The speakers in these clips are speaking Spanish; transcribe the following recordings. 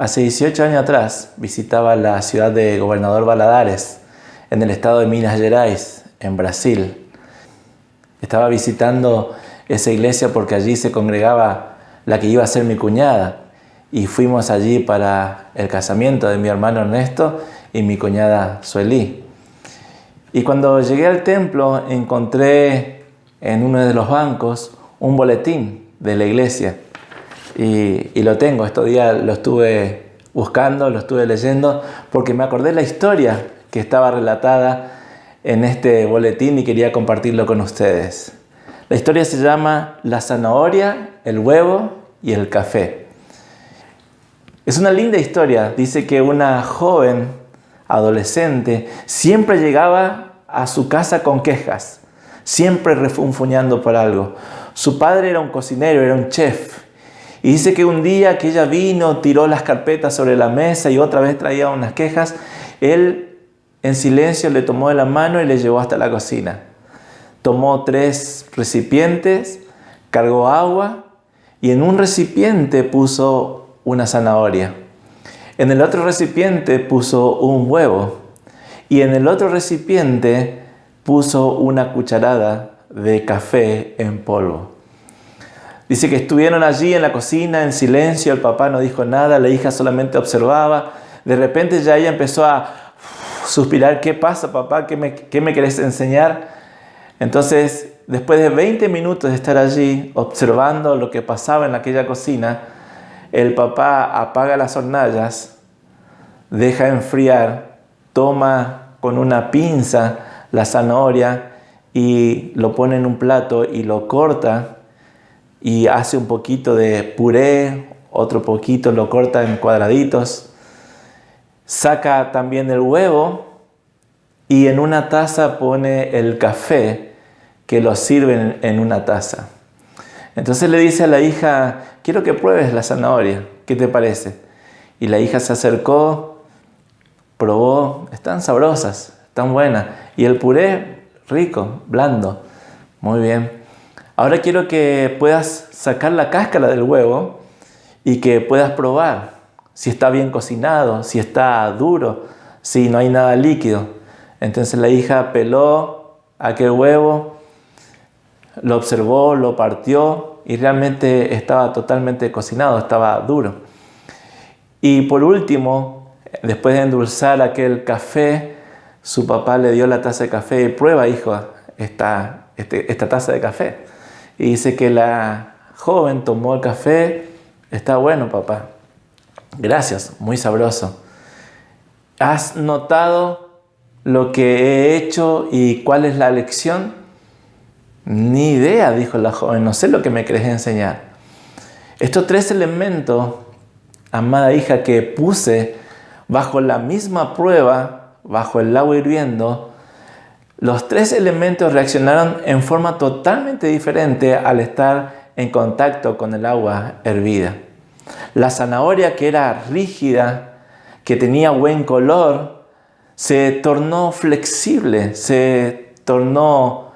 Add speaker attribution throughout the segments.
Speaker 1: Hace 18 años atrás visitaba la ciudad de Governador Valadares, en el estado de Minas Gerais, en Brasil. Estaba visitando esa iglesia porque allí se congregaba la que iba a ser mi cuñada. Y fuimos allí para el casamiento de mi hermano Ernesto y mi cuñada Suelí. Y cuando llegué al templo encontré en uno de los bancos un boletín de la iglesia. Y lo tengo, estos días lo estuve buscando, lo estuve leyendo, porque me acordé la historia que estaba relatada en este boletín y quería compartirlo con ustedes. La historia se llama La zanahoria, el huevo y el café. Es una linda historia. Dice que una joven adolescente siempre llegaba a su casa con quejas, siempre refunfuñando por algo. Su padre era un cocinero, era un chef. Y dice que un día que ella vino, tiró las carpetas sobre la mesa y otra vez traía unas quejas, él en silencio le tomó de la mano y le llevó hasta la cocina. Tomó 3 recipientes, cargó agua y en un recipiente puso una zanahoria. En el otro recipiente puso un huevo y en el otro recipiente puso una cucharada de café en polvo. Dice que estuvieron allí en la cocina en silencio, el papá no dijo nada, la hija solamente observaba. De repente ya ella empezó a suspirar: ¿qué pasa, papá? ¿Qué me querés enseñar? Entonces, después de 20 minutos de estar allí observando lo que pasaba en aquella cocina, el papá apaga las hornallas, deja enfriar, toma con una pinza la zanahoria y lo pone en un plato y lo corta y hace un poquito de puré, otro poquito lo corta en cuadraditos. Saca también el huevo y en una taza pone el café que lo sirven en una taza. Entonces le dice a la hija: quiero que pruebes la zanahoria, ¿qué te parece? Y la hija se acercó, probó, están sabrosas, están buenas. Y el puré, rico, blando, muy bien. Ahora quiero que puedas sacar la cáscara del huevo y que puedas probar si está bien cocinado, si está duro, si no hay nada líquido. Entonces la hija peló aquel huevo, lo observó, lo partió y realmente estaba totalmente cocinado, estaba duro. Y por último, después de endulzar aquel café, su papá le dio la taza de café y: prueba, hijo, esta taza de café. Y dice que la joven tomó el café: está bueno, papá. Gracias, muy sabroso. ¿Has notado lo que he hecho y cuál es la lección? Ni idea, dijo la joven, no sé lo que me querés enseñar. Estos 3 elementos, amada hija, que puse bajo la misma prueba, bajo el agua hirviendo, los 3 elementos reaccionaron en forma totalmente diferente al estar en contacto con el agua hervida. La zanahoria, que era rígida, que tenía buen color, se tornó flexible, se tornó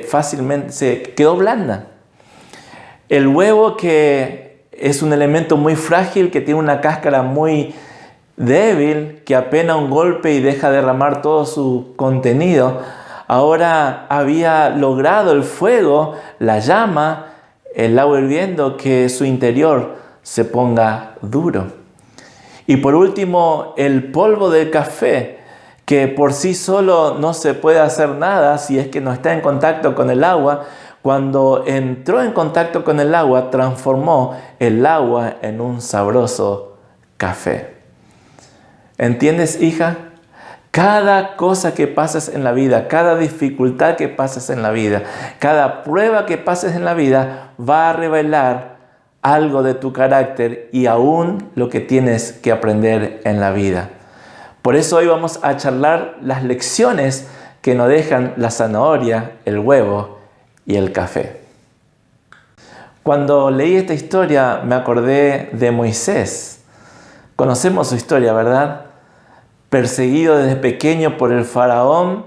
Speaker 1: fácilmente, se quedó blanda. El huevo, que es un elemento muy frágil, que tiene una cáscara muy débil, que apenas un golpe y deja derramar todo su contenido, ahora había logrado el fuego, la llama, el agua hirviendo, que su interior se ponga duro. Y por último, el polvo del café, que por sí solo no se puede hacer nada si es que no está en contacto con el agua. Cuando entró en contacto con el agua, transformó el agua en un sabroso café. ¿Entiendes, hija? Cada cosa que pases en la vida, cada dificultad que pases en la vida, cada prueba que pases en la vida va a revelar algo de tu carácter y aún lo que tienes que aprender en la vida. Por eso hoy vamos a charlar las lecciones que nos dejan la zanahoria, el huevo y el café. Cuando leí esta historia me acordé de Moisés. Conocemos su historia, ¿verdad? Perseguido desde pequeño por el faraón,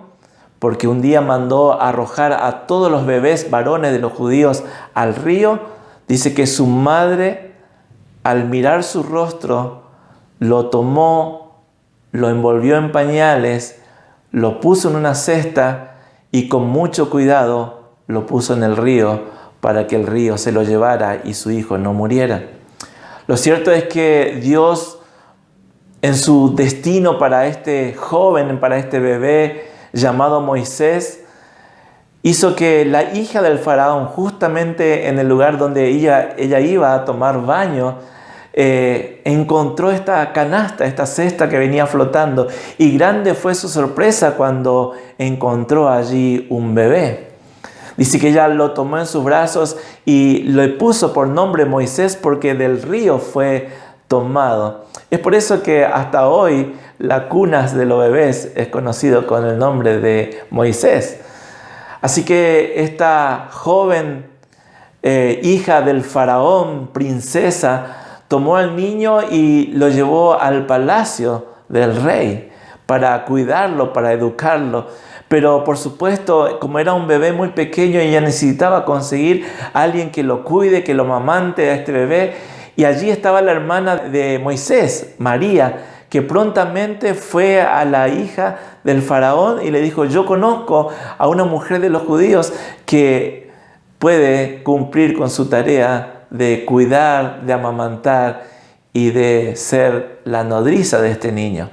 Speaker 1: porque un día mandó arrojar a todos los bebés varones de los judíos al río. Dice que su madre, al mirar su rostro, lo tomó, lo envolvió en pañales, lo puso en una cesta y con mucho cuidado lo puso en el río para que el río se lo llevara y su hijo no muriera. Lo cierto es que Dios, en su destino para este joven, para este bebé llamado Moisés, hizo que la hija del faraón, justamente en el lugar donde ella iba a tomar baño, encontró esta canasta, esta cesta que venía flotando, y grande fue su sorpresa cuando encontró allí un bebé. Dice que ella lo tomó en sus brazos y le puso por nombre Moisés porque del río fue tomado. Es por eso que hasta hoy la cuna de los bebés es conocido con el nombre de Moisés. Así que esta joven hija del faraón, princesa, tomó al niño y lo llevó al palacio del rey para cuidarlo, para educarlo. Pero por supuesto, como era un bebé muy pequeño, ella necesitaba conseguir a alguien que lo cuide, que lo amamante a este bebé. Y allí estaba la hermana de Moisés, María, que prontamente fue a la hija del faraón y le dijo: yo conozco a una mujer de los judíos que puede cumplir con su tarea de cuidar, de amamantar y de ser la nodriza de este niño.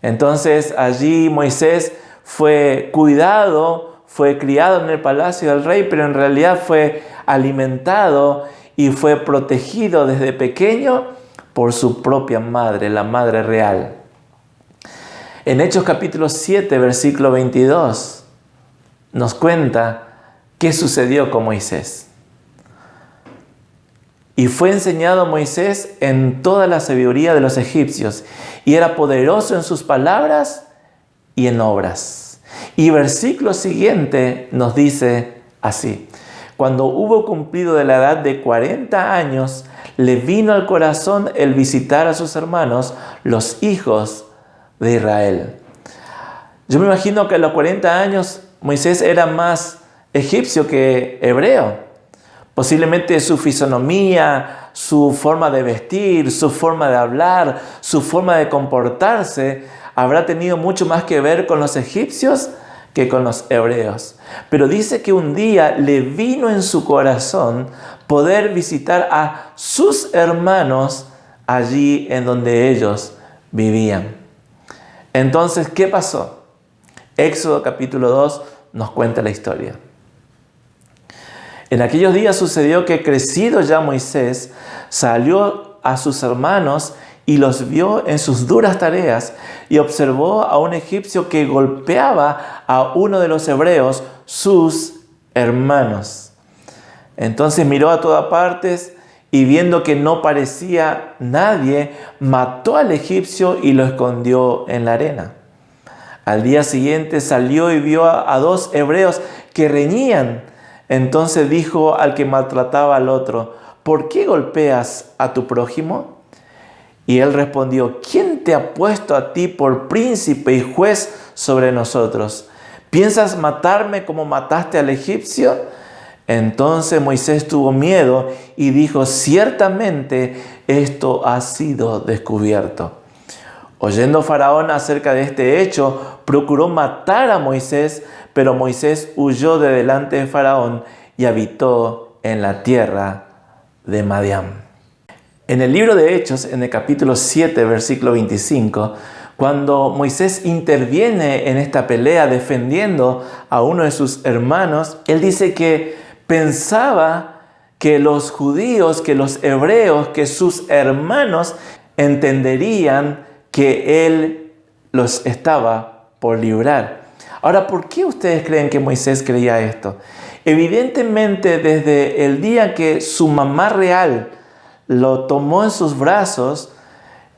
Speaker 1: Entonces allí Moisés fue cuidado, fue criado en el palacio del rey, pero en realidad fue alimentado y fue protegido desde pequeño por su propia madre, la madre real. En Hechos capítulo 7, versículo 22, nos cuenta qué sucedió con Moisés. Y fue enseñado a Moisés en toda la sabiduría de los egipcios, y era poderoso en sus palabras y en obras. Y versículo siguiente nos dice así: cuando hubo cumplido de la edad de 40 años, le vino al corazón el visitar a sus hermanos, los hijos de Israel. Yo me imagino que a los 40 años Moisés era más egipcio que hebreo. Posiblemente su fisonomía, su forma de vestir, su forma de hablar, su forma de comportarse habrá tenido mucho más que ver con los egipcios que con los hebreos. Pero dice que un día le vino en su corazón poder visitar a sus hermanos allí en donde ellos vivían. Entonces, ¿qué pasó? Éxodo capítulo 2 nos cuenta la historia. En aquellos días sucedió que, crecido ya Moisés, salió a sus hermanos y los vio en sus duras tareas, y observó a un egipcio que golpeaba a uno de los hebreos, sus hermanos. Entonces miró a todas partes y, viendo que no parecía nadie, mató al egipcio y lo escondió en la arena. Al día siguiente salió y vio a dos hebreos que reñían. Entonces dijo al que maltrataba al otro: ¿por qué golpeas a tu prójimo? Y él respondió: ¿quién te ha puesto a ti por príncipe y juez sobre nosotros? ¿Piensas matarme como mataste al egipcio? Entonces Moisés tuvo miedo y dijo: ciertamente esto ha sido descubierto. Oyendo Faraón acerca de este hecho, procuró matar a Moisés, pero Moisés huyó de delante de Faraón y habitó en la tierra de Madián. En el libro de Hechos, en el capítulo 7, versículo 25, cuando Moisés interviene en esta pelea defendiendo a uno de sus hermanos, él dice que pensaba que los judíos, que los hebreos, que sus hermanos entenderían que él los estaba por librar. Ahora, ¿por qué ustedes creen que Moisés creía esto? Evidentemente, desde el día que su mamá real lo tomó en sus brazos,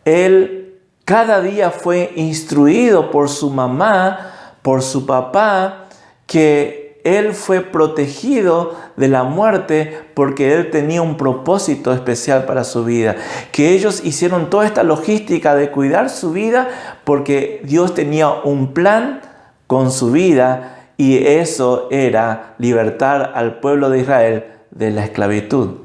Speaker 1: él cada día fue instruido por su mamá, por su papá, que él fue protegido de la muerte porque él tenía un propósito especial para su vida. Que ellos hicieron toda esta logística de cuidar su vida porque Dios tenía un plan con su vida, y eso era libertar al pueblo de Israel de la esclavitud.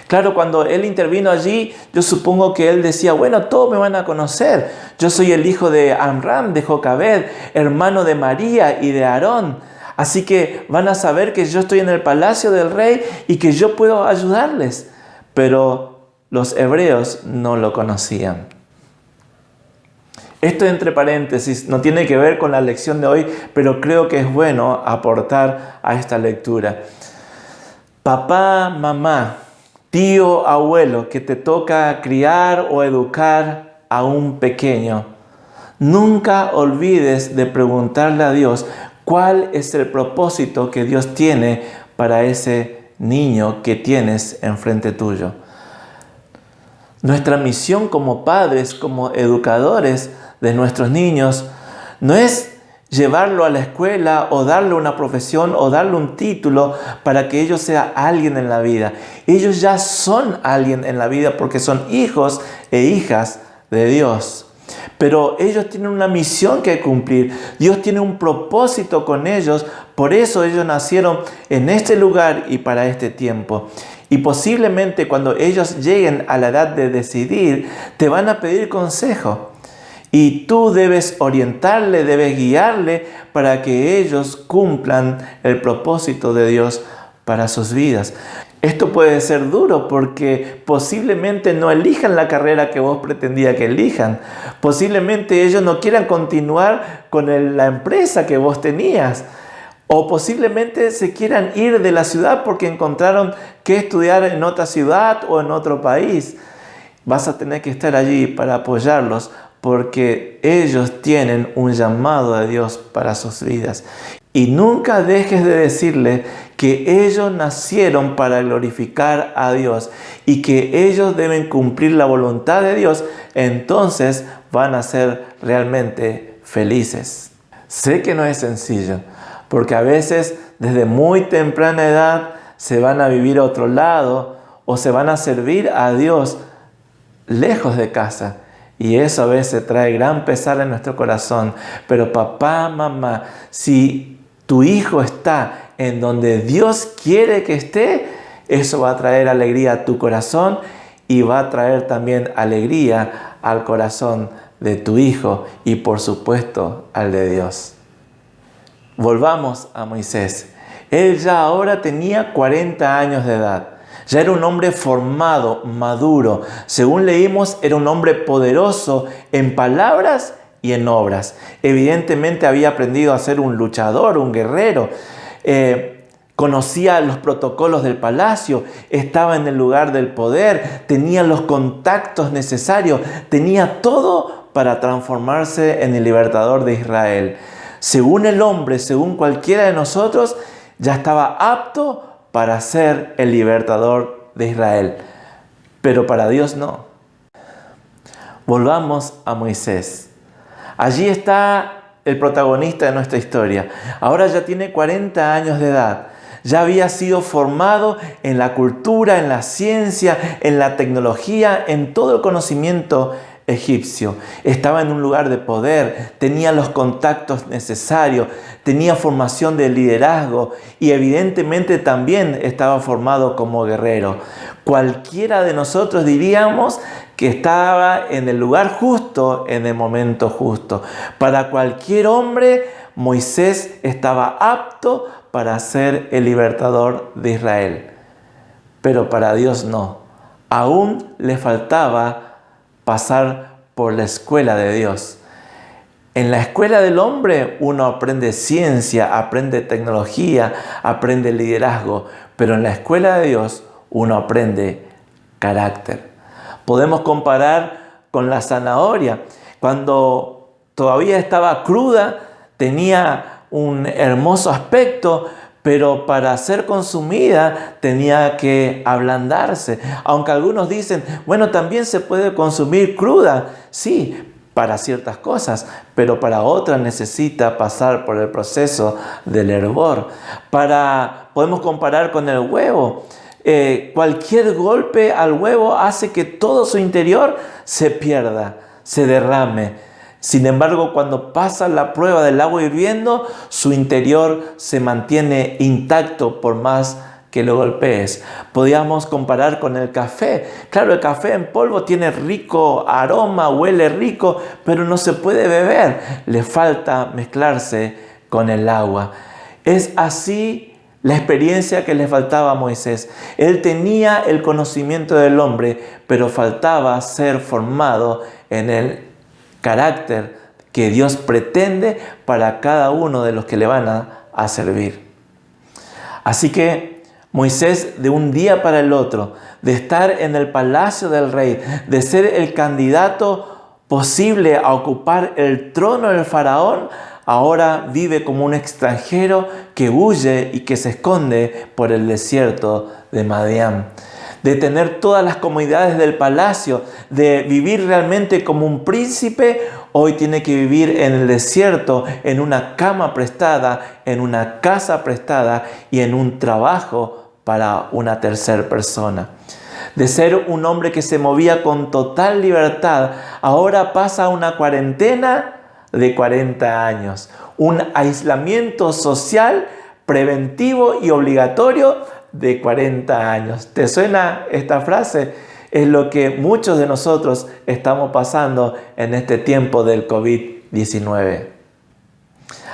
Speaker 1: Claro, cuando él intervino allí, yo supongo que él decía, bueno, todos me van a conocer. Yo soy el hijo de Amram, de Jocabed, hermano de María y de Aarón. Así que van a saber que yo estoy en el palacio del rey y que yo puedo ayudarles. Pero los hebreos no lo conocían. Esto entre paréntesis no tiene que ver con la lección de hoy, pero creo que es bueno aportar a esta lectura. Papá, mamá, tío, abuelo, que te toca criar o educar a un pequeño, nunca olvides de preguntarle a Dios cuál es el propósito que Dios tiene para ese niño que tienes enfrente tuyo. Nuestra misión como padres, como educadores de nuestros niños, no es llevarlo a la escuela o darle una profesión o darle un título para que ellos sean alguien en la vida. Ellos ya son alguien en la vida porque son hijos e hijas de Dios. Pero ellos tienen una misión que cumplir. Dios tiene un propósito con ellos. Por eso ellos nacieron en este lugar y para este tiempo. Y posiblemente cuando ellos lleguen a la edad de decidir, te van a pedir consejo. Y tú debes orientarle, debes guiarle para que ellos cumplan el propósito de Dios para sus vidas. Esto puede ser duro porque posiblemente no elijan la carrera que vos pretendías que elijan. Posiblemente ellos no quieran continuar con la empresa que vos tenías. O posiblemente se quieran ir de la ciudad porque encontraron que estudiar en otra ciudad o en otro país. Vas a tener que estar allí para apoyarlos porque ellos tienen un llamado de Dios para sus vidas. Y nunca dejes de decirle que ellos nacieron para glorificar a Dios y que ellos deben cumplir la voluntad de Dios. Entonces van a ser realmente felices. Sé que no es sencillo, porque a veces desde muy temprana edad se van a vivir a otro lado o se van a servir a Dios lejos de casa. Y eso a veces trae gran pesar en nuestro corazón. Pero papá, mamá, si tu hijo está en donde Dios quiere que esté, eso va a traer alegría a tu corazón y va a traer también alegría al corazón de tu hijo y por supuesto al de Dios. Volvamos a Moisés. Él ya ahora tenía 40 años de edad. Ya era un hombre formado, maduro. Según leímos, era un hombre poderoso en palabras y en obras. Evidentemente había aprendido a ser un luchador, un guerrero. Conocía los protocolos del palacio, estaba en el lugar del poder, tenía los contactos necesarios, tenía todo para transformarse en el libertador de Israel. Según el hombre, según cualquiera de nosotros, ya estaba apto para ser el libertador de Israel. Pero para Dios no. Volvamos a Moisés. Allí está el protagonista de nuestra historia. Ahora ya tiene 40 años de edad. Ya había sido formado en la cultura, en la ciencia, en la tecnología, en todo el conocimiento egipcio. Estaba en un lugar de poder, tenía los contactos necesarios, tenía formación de liderazgo y evidentemente también estaba formado como guerrero. Cualquiera de nosotros diríamos que estaba en el lugar justo, en el momento justo. Para cualquier hombre, Moisés estaba apto para ser el libertador de Israel. Pero para Dios no. Aún le faltaba pasar por la escuela de Dios. En la escuela del hombre uno aprende ciencia, aprende tecnología, aprende liderazgo, pero en la escuela de Dios uno aprende carácter. Podemos comparar con la zanahoria. Cuando todavía estaba cruda, tenía un hermoso aspecto, pero para ser consumida tenía que ablandarse. Aunque algunos dicen, bueno, también se puede consumir cruda. Sí, para ciertas cosas, pero para otras necesita pasar por el proceso del hervor. Podemos comparar con el huevo. Cualquier golpe al huevo hace que todo su interior se pierda, se derrame. Sin embargo, cuando pasa la prueba del agua hirviendo, su interior se mantiene intacto por más que lo golpees. Podíamos comparar con el café. Claro, el café en polvo tiene rico aroma, huele rico, pero no se puede beber. Le falta mezclarse con el agua. Es así la experiencia que le faltaba a Moisés. Él tenía el conocimiento del hombre, pero faltaba ser formado en el carácter que Dios pretende para cada uno de los que le van a servir. Así que Moisés, de un día para el otro, de estar en el palacio del rey, de ser el candidato posible a ocupar el trono del faraón, ahora vive como un extranjero que huye y que se esconde por el desierto de Madián. De tener todas las comodidades del palacio, de vivir realmente como un príncipe, hoy tiene que vivir en el desierto, en una cama prestada, en una casa prestada y en un trabajo para una tercera persona. De ser un hombre que se movía con total libertad, ahora pasa una cuarentena de 40 años. Un aislamiento social preventivo y obligatorio de 40 años. ¿Te suena esta frase? Es lo que muchos de nosotros estamos pasando en este tiempo del COVID-19.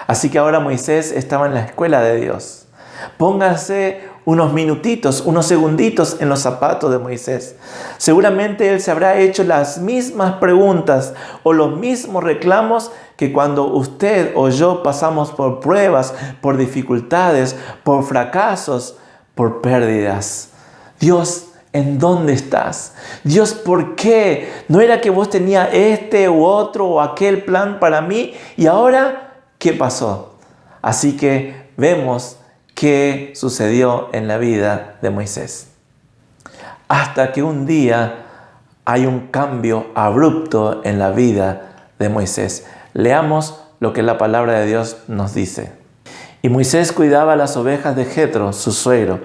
Speaker 1: Así que ahora Moisés estaba en la escuela de Dios. Póngase unos minutitos, unos segunditos en los zapatos de Moisés. Seguramente él se habrá hecho las mismas preguntas o los mismos reclamos que cuando usted o yo pasamos por pruebas, por dificultades, por fracasos, por pérdidas. Dios, ¿en dónde estás? Dios, ¿por qué? ¿No era que vos tenías este u otro o aquel plan para mí? ¿Y ahora qué pasó? Así que vemos qué sucedió en la vida de Moisés. Hasta que un día hay un cambio abrupto en la vida de Moisés. Leamos lo que la palabra de Dios nos dice. Y Moisés cuidaba las ovejas de Jetro, su suegro,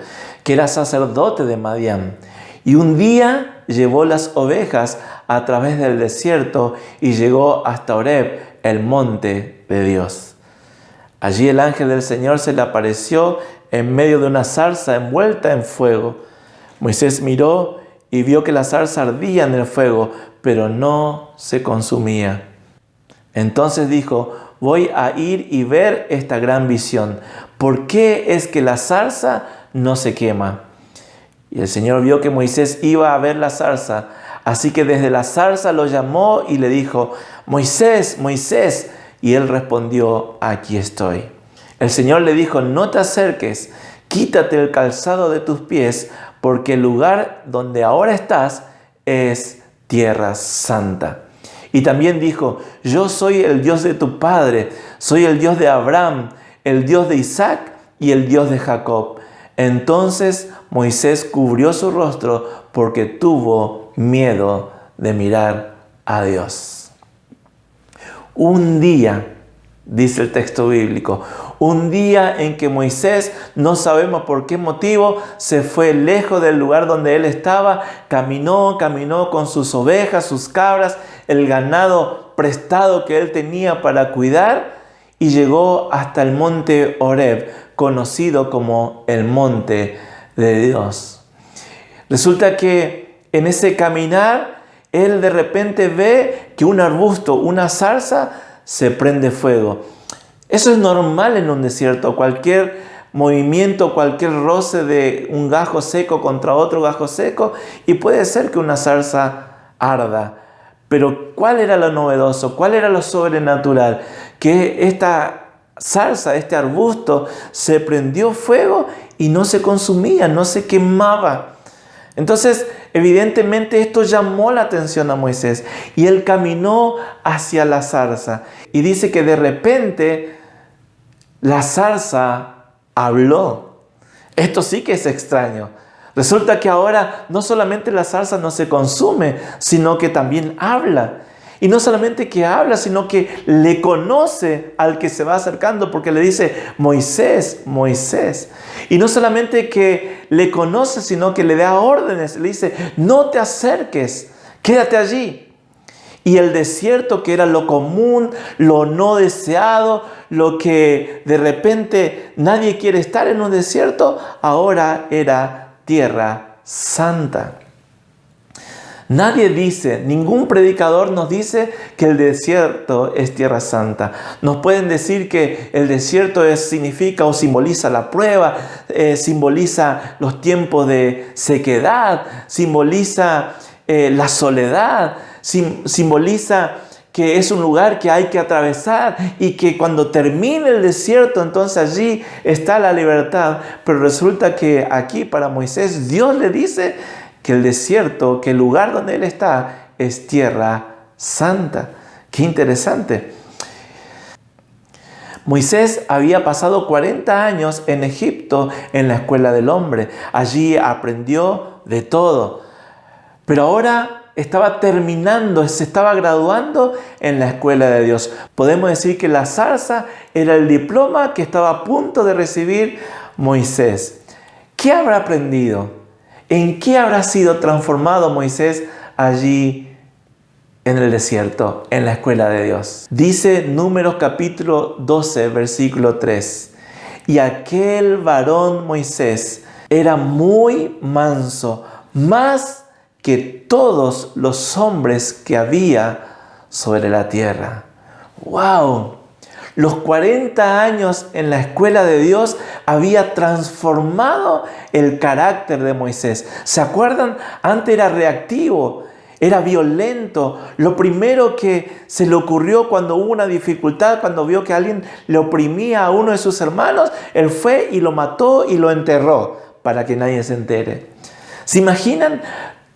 Speaker 1: que era sacerdote de Madián. Y un día llevó las ovejas a través del desierto y llegó hasta Horeb, el monte de Dios. Allí el ángel del Señor se le apareció en medio de una zarza envuelta en fuego. Moisés miró y vio que la zarza ardía en el fuego, pero no se consumía. Entonces dijo: voy a ir y ver esta gran visión. ¿Por qué es que la zarza no se quema? Y el Señor vio que Moisés iba a ver la zarza. Así que desde la zarza lo llamó y le dijo: Moisés, Moisés. Y él respondió: aquí estoy. El Señor le dijo: no te acerques, quítate el calzado de tus pies, porque el lugar donde ahora estás es tierra santa. Y también dijo: yo soy el Dios de tu padre, soy el Dios de Abraham, el Dios de Isaac y el Dios de Jacob. Entonces Moisés cubrió su rostro porque tuvo miedo de mirar a Dios. Un día, dice el texto bíblico, un día en que Moisés, no sabemos por qué motivo, se fue lejos del lugar donde él estaba, caminó con sus ovejas, sus cabras, el ganado prestado que él tenía para cuidar, y llegó hasta el monte Horeb, conocido como el monte de Dios. Resulta que en ese caminar, él de repente ve que un arbusto, una zarza, se prende fuego. Eso es normal en un desierto. Cualquier movimiento, cualquier roce de un gajo seco contra otro gajo seco, y puede ser que una zarza arda. Pero ¿cuál era lo novedoso? ¿Cuál era lo sobrenatural? Que esta zarza, este arbusto, se prendió fuego y no se consumía, no se quemaba. Entonces, evidentemente esto llamó la atención a Moisés y él caminó hacia la zarza. Y dice que de repente la zarza habló. Esto sí que es extraño. Resulta que ahora no solamente la zarza no se consume, sino que también habla. Y no solamente que habla, sino que le conoce al que se va acercando, porque le dice: Moisés, Moisés. Y no solamente que le conoce, sino que le da órdenes. Le dice: no te acerques, quédate allí. Y el desierto, que era lo común, lo no deseado, lo que de repente nadie quiere estar en un desierto, ahora era tierra santa. Nadie dice, ningún predicador nos dice que el desierto es tierra santa. Nos pueden decir que el desierto significa o simboliza la prueba, simboliza los tiempos de sequedad, simboliza la soledad, simboliza que es un lugar que hay que atravesar y que cuando termine el desierto, entonces allí está la libertad. Pero resulta que aquí para Moisés Dios le dice que el desierto, que el lugar donde él está, es tierra santa. ¡Qué interesante! Moisés había pasado 40 años en Egipto en la escuela del hombre. Allí aprendió de todo. Pero ahora estaba terminando, se estaba graduando en la escuela de Dios. Podemos decir que la zarza era el diploma que estaba a punto de recibir Moisés. ¿Qué habrá aprendido? ¿En qué habrá sido transformado Moisés allí en el desierto, en la escuela de Dios? Dice Números capítulo 12, versículo 3. Y aquel varón Moisés era muy manso, más que todos los hombres que había sobre la tierra. ¡Wow! Los 40 años en la escuela de Dios había transformado el carácter de Moisés. ¿Se acuerdan? Antes era reactivo, era violento. Lo primero que se le ocurrió cuando hubo una dificultad, cuando vio que alguien le oprimía a uno de sus hermanos, él fue y lo mató y lo enterró para que nadie se entere. ¿Se imaginan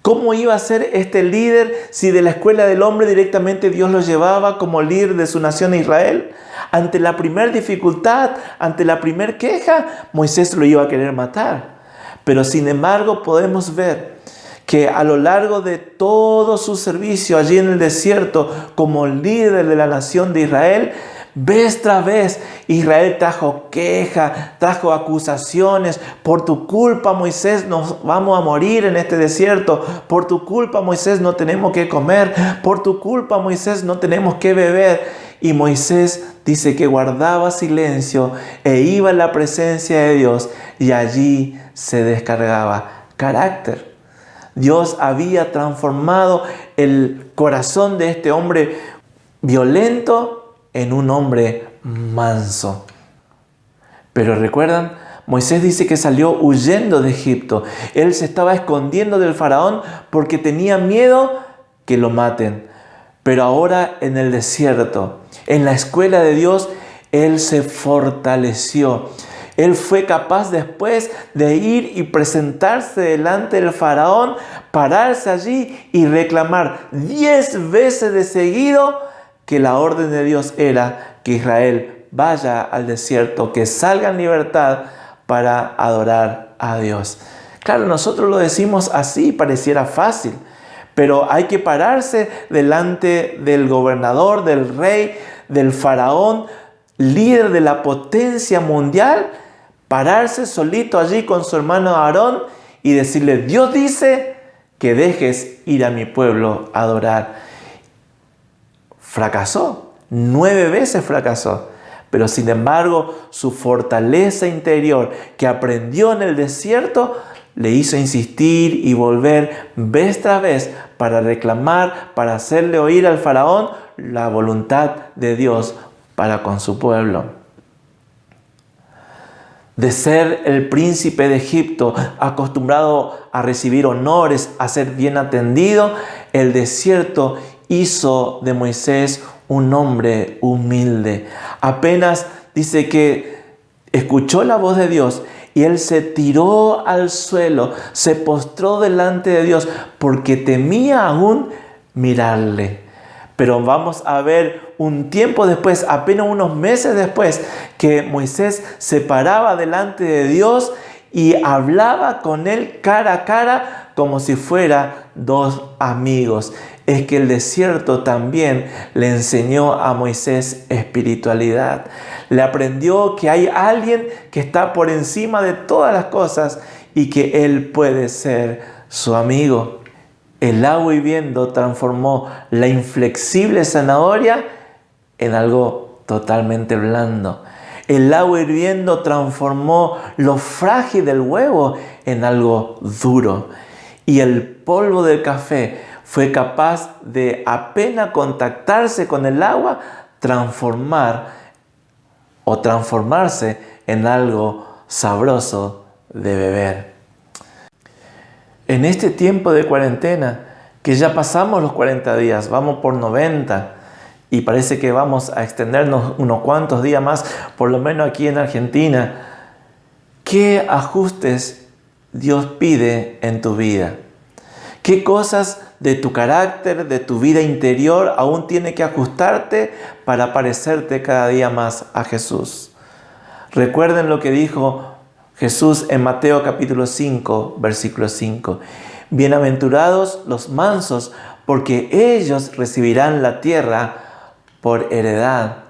Speaker 1: cómo iba a ser este líder si de la escuela del hombre directamente Dios lo llevaba como líder de su nación Israel? Ante la primera dificultad, ante la primera queja, Moisés lo iba a querer matar. Pero sin embargo podemos ver que a lo largo de todo su servicio allí en el desierto como líder de la nación de Israel, vez tras vez Israel trajo queja, trajo acusaciones. Por tu culpa, Moisés, nos vamos a morir en este desierto. Por tu culpa, Moisés, no tenemos que comer. Por tu culpa, Moisés, no tenemos que beber. Y Moisés dice que guardaba silencio e iba en la presencia de Dios y allí se descargaba carácter. Dios había transformado el corazón de este hombre violento en un hombre manso. Pero recuerdan, Moisés dice que salió huyendo de Egipto. Él se estaba escondiendo del faraón porque tenía miedo que lo maten. Pero ahora en el desierto, en la escuela de Dios, él se fortaleció. Él fue capaz después de ir y presentarse delante del faraón, pararse allí y reclamar 10 veces de seguido que la orden de Dios era que Israel vaya al desierto, que salga en libertad para adorar a Dios. Claro, nosotros lo decimos así, pareciera fácil, pero hay que pararse delante del gobernador, del rey, del faraón, líder de la potencia mundial, pararse solito allí con su hermano Aarón y decirle: Dios dice que dejes ir a mi pueblo a adorar. Fracasó, 9 veces fracasó, pero sin embargo su fortaleza interior que aprendió en el desierto le hizo insistir y volver vez tras vez para reclamar, para hacerle oír al faraón la voluntad de Dios para con su pueblo. De ser el príncipe de Egipto, acostumbrado a recibir honores, a ser bien atendido, el desierto hizo de Moisés un hombre humilde. Apenas dice que escuchó la voz de Dios y él se tiró al suelo, se postró delante de Dios porque temía aún mirarle. Pero vamos a ver un tiempo después, apenas unos meses después, que Moisés se paraba delante de Dios y hablaba con él cara a cara como si fuera 2 amigos. Es que el desierto también le enseñó a Moisés espiritualidad. Le aprendió que hay alguien que está por encima de todas las cosas y que él puede ser su amigo. El agua hirviendo transformó la inflexible zanahoria en algo totalmente blando. El agua hirviendo transformó lo frágil del huevo en algo duro. Y el polvo del café fue capaz de, apenas contactarse con el agua, transformarse en algo sabroso de beber. En este tiempo de cuarentena, que ya pasamos los 40 días, vamos por 90, y parece que vamos a extendernos unos cuantos días más, por lo menos aquí en Argentina, ¿qué ajustes Dios pide en tu vida? ¿Qué cosas de tu carácter, de tu vida interior, aún tiene que ajustarte para parecerte cada día más a Jesús? Recuerden lo que dijo Jesús en Mateo capítulo 5, versículo 5. Bienaventurados los mansos, porque ellos recibirán la tierra por heredad.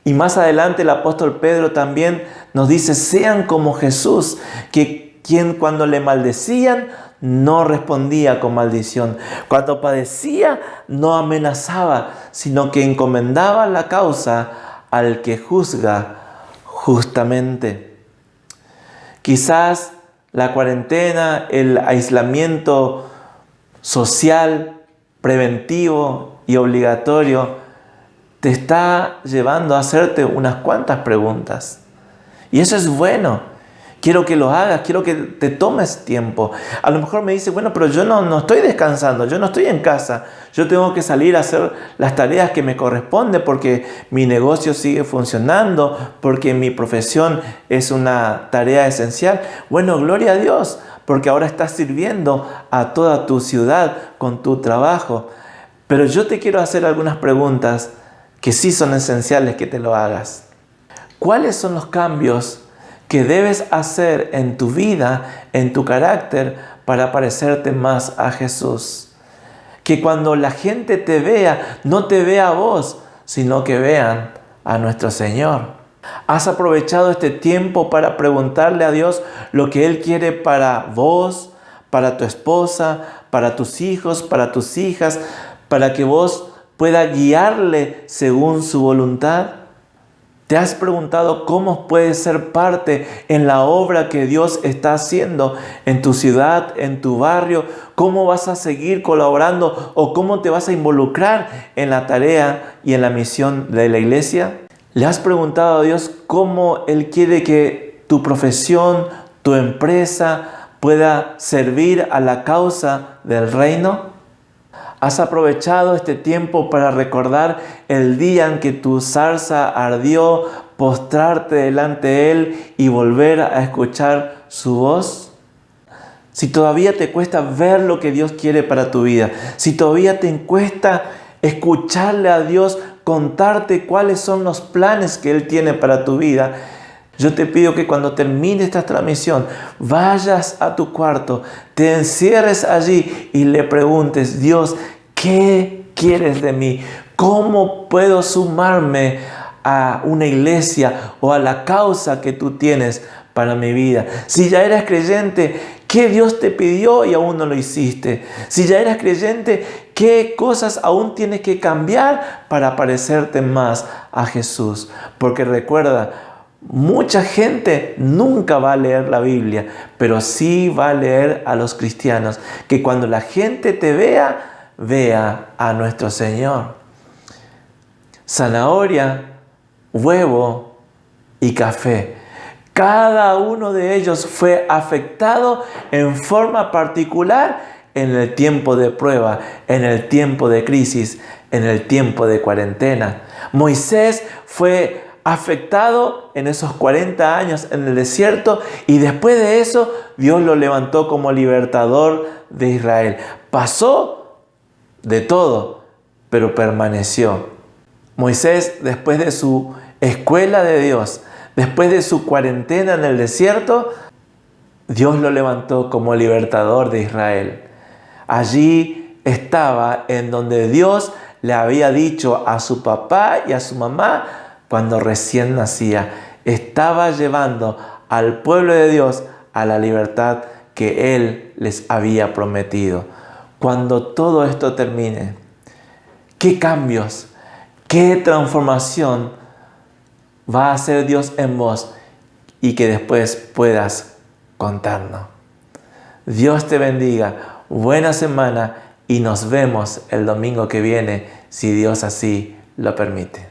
Speaker 1: Y más adelante el apóstol Pedro también nos dice, sean como Jesús, quien cuando le maldecían no respondía con maldición. Cuando padecía no amenazaba, sino que encomendaba la causa al que juzga justamente. Quizás la cuarentena, el aislamiento social, preventivo y obligatorio te está llevando a hacerte unas cuantas preguntas. Y eso es bueno. Quiero que lo hagas, quiero que te tomes tiempo. A lo mejor me dice, bueno, pero yo no estoy descansando, yo no estoy en casa. Yo tengo que salir a hacer las tareas que me corresponden porque mi negocio sigue funcionando, porque mi profesión es una tarea esencial. Bueno, gloria a Dios, porque ahora estás sirviendo a toda tu ciudad con tu trabajo. Pero yo te quiero hacer algunas preguntas que sí son esenciales que te lo hagas. ¿Cuáles son los cambios que debes hacer en tu vida, en tu carácter, para parecerte más a Jesús? Que cuando la gente te vea, no te vea a vos, sino que vean a nuestro Señor. ¿Has aprovechado este tiempo para preguntarle a Dios lo que Él quiere para vos, para tu esposa, para tus hijos, para tus hijas, para que vos puedas guiarle según su voluntad? ¿Te has preguntado cómo puedes ser parte en la obra que Dios está haciendo en tu ciudad, en tu barrio? ¿Cómo vas a seguir colaborando o cómo te vas a involucrar en la tarea y en la misión de la iglesia? ¿Le has preguntado a Dios cómo Él quiere que tu profesión, tu empresa pueda servir a la causa del reino? ¿Has aprovechado este tiempo para recordar el día en que tu zarza ardió, postrarte delante de Él y volver a escuchar su voz? Si todavía te cuesta ver lo que Dios quiere para tu vida, si todavía te cuesta escucharle a Dios, contarte cuáles son los planes que Él tiene para tu vida, yo te pido que cuando termine esta transmisión, vayas a tu cuarto, te encierres allí y le preguntes, Dios, ¿qué quieres de mí? ¿Cómo puedo sumarme a una iglesia o a la causa que tú tienes para mi vida? Si ya eras creyente, ¿qué Dios te pidió y aún no lo hiciste? Si ya eras creyente, ¿qué cosas aún tienes que cambiar para parecerte más a Jesús? Porque recuerda, mucha gente nunca va a leer la Biblia, pero sí va a leer a los cristianos. Que cuando la gente te vea a nuestro Señor. Zanahoria, huevo y café. Cada uno de ellos fue afectado en forma particular en el tiempo de prueba, en el tiempo de crisis, en el tiempo de cuarentena. Moisés fue afectado en esos 40 años en el desierto y después de eso Dios lo levantó como libertador de Israel. Pasó de todo, pero permaneció. Moisés, después de su escuela de Dios, después de su cuarentena en el desierto, Dios lo levantó como libertador de Israel. Allí estaba en donde Dios le había dicho a su papá y a su mamá cuando recién nacía. Estaba llevando al pueblo de Dios a la libertad que Él les había prometido. cuando todo esto termine, qué cambios, qué transformación va a hacer Dios en vos y que después puedas contarnos. Dios te bendiga, buena semana y nos vemos el domingo que viene, si Dios así lo permite.